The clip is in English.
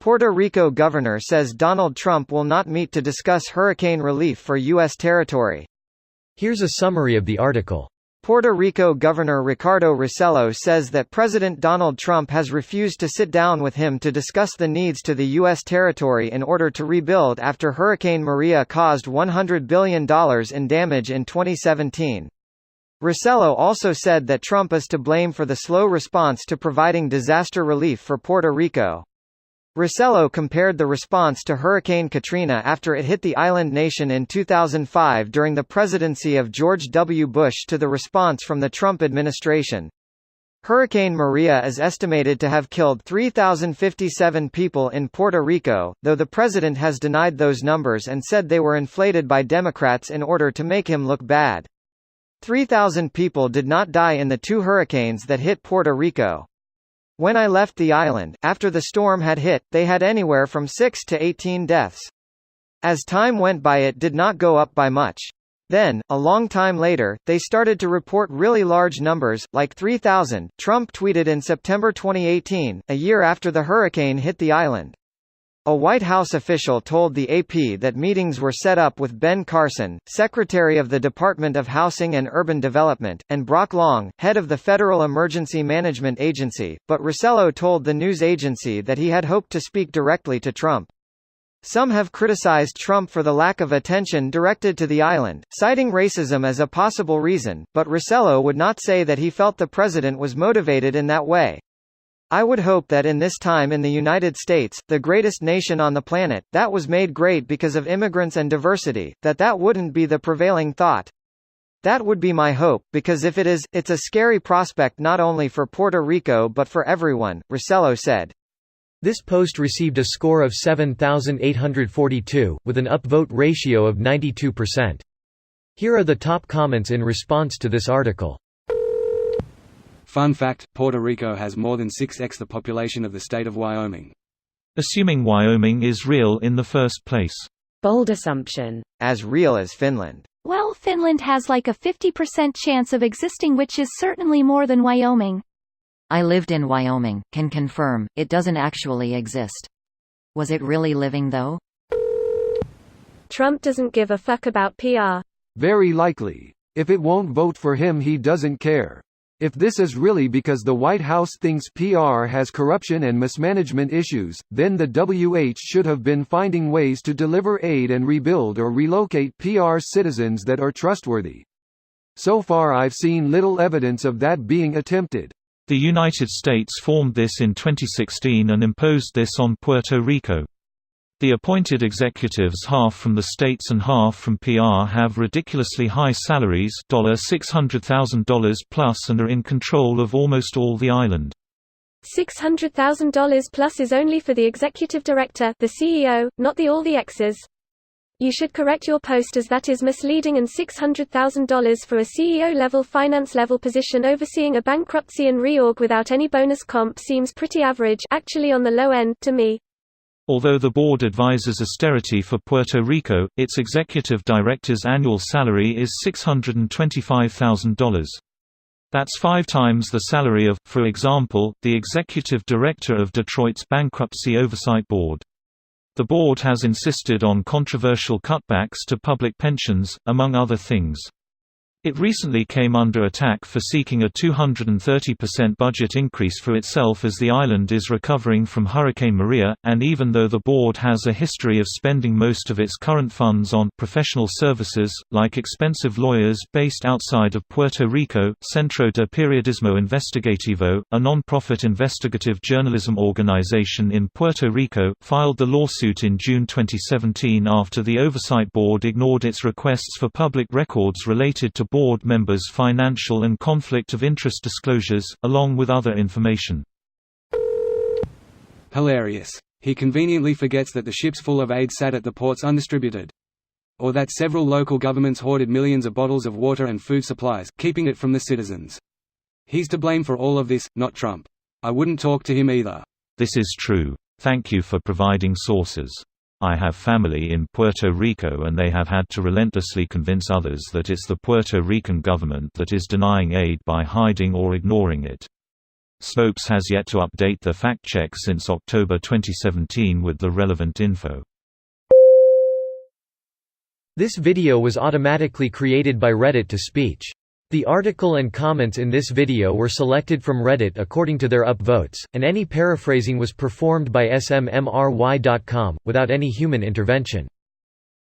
Puerto Rico governor says Donald Trump will not meet to discuss hurricane relief for U.S. territory. Here's a summary of the article. Puerto Rico Governor Ricardo Rossello says that President Donald Trump has refused to sit down with him to discuss the needs to the U.S. territory in order to rebuild after Hurricane Maria caused $100 billion in damage in 2017. Rossello also said that Trump is to blame for the slow response to providing disaster relief for Puerto Rico. Rossello compared the response to Hurricane Katrina after it hit the island nation in 2005 during the presidency of George W. Bush to the response from the Trump administration. Hurricane Maria is estimated to have killed 3,057 people in Puerto Rico, though the president has denied those numbers and said they were inflated by Democrats in order to make him look bad. 3,000 people did not die in the two hurricanes that hit Puerto Rico. When I left the island, after the storm had hit, they had anywhere from 6 to 18 deaths. As time went by it did not go up by much. Then, a long time later, they started to report really large numbers, like 3,000, Trump tweeted in September 2018, a year after the hurricane hit the island. A White House official told the AP that meetings were set up with Ben Carson, Secretary of the Department of Housing and Urban Development, and Brock Long, head of the Federal Emergency Management Agency, but Rossello told the news agency that he had hoped to speak directly to Trump. Some have criticized Trump for the lack of attention directed to the island, citing racism as a possible reason, but Rossello would not say that he felt the president was motivated in that way. I would hope that in this time in the United States, the greatest nation on the planet, that was made great because of immigrants and diversity, that wouldn't be the prevailing thought. That would be my hope, because if it is, it's a scary prospect not only for Puerto Rico but for everyone, Rossello said. This post received a score of 7,842, with an upvote ratio of 92%. Here are the top comments in response to this article. Fun fact, Puerto Rico has more than 6x the population of the state of Wyoming. Assuming Wyoming is real in the first place. Bold assumption. As real as Finland. Well, Finland has like a 50% chance of existing, which is certainly more than Wyoming. I lived in Wyoming, can confirm, it doesn't actually exist. Was it really living though? Trump doesn't give a fuck about PR. Very likely. If it won't vote for him, he doesn't care. If this is really because the White House thinks PR has corruption and mismanagement issues, then the WH should have been finding ways to deliver aid and rebuild or relocate PR citizens that are trustworthy. So far I've seen little evidence of that being attempted. The United States formed this in 2016 and imposed this on Puerto Rico. The appointed executives, half from the states and half from PR, have ridiculously high salaries, $600,000 plus, and are in control of almost all the island. $600,000 plus is only for the executive director, the CEO, not all the X's. You should correct your post as that is misleading, and $600,000 for a CEO-level finance-level position overseeing a bankruptcy and reorg without any bonus comp seems pretty average, actually on the low end, to me. Although the board advises austerity for Puerto Rico, its executive director's annual salary is $625,000. That's 5 times the salary of, for example, the executive director of Detroit's Bankruptcy Oversight Board. The board has insisted on controversial cutbacks to public pensions, among other things. It recently came under attack for seeking a 230% budget increase for itself as the island is recovering from Hurricane Maria, and even though the board has a history of spending most of its current funds on professional services, like expensive lawyers based outside of Puerto Rico, Centro de Periodismo Investigativo, a non-profit investigative journalism organization in Puerto Rico, filed the lawsuit in June 2017 after the Oversight Board ignored its requests for public records related to board members' financial and conflict of interest disclosures, along with other information. Hilarious. He conveniently forgets that the ships full of aid sat at the ports undistributed. Or that several local governments hoarded millions of bottles of water and food supplies, keeping it from the citizens. He's to blame for all of this, not Trump. I wouldn't talk to him either. This is true. Thank you for providing sources. I have family in Puerto Rico and they have had to relentlessly convince others that it's the Puerto Rican government that is denying aid by hiding or ignoring it. Snopes has yet to update their fact-check since October 2017 with the relevant info. This video was automatically created by Reddit to speech. The article and comments in this video were selected from Reddit according to their upvotes, and any paraphrasing was performed by smmry.com, without any human intervention.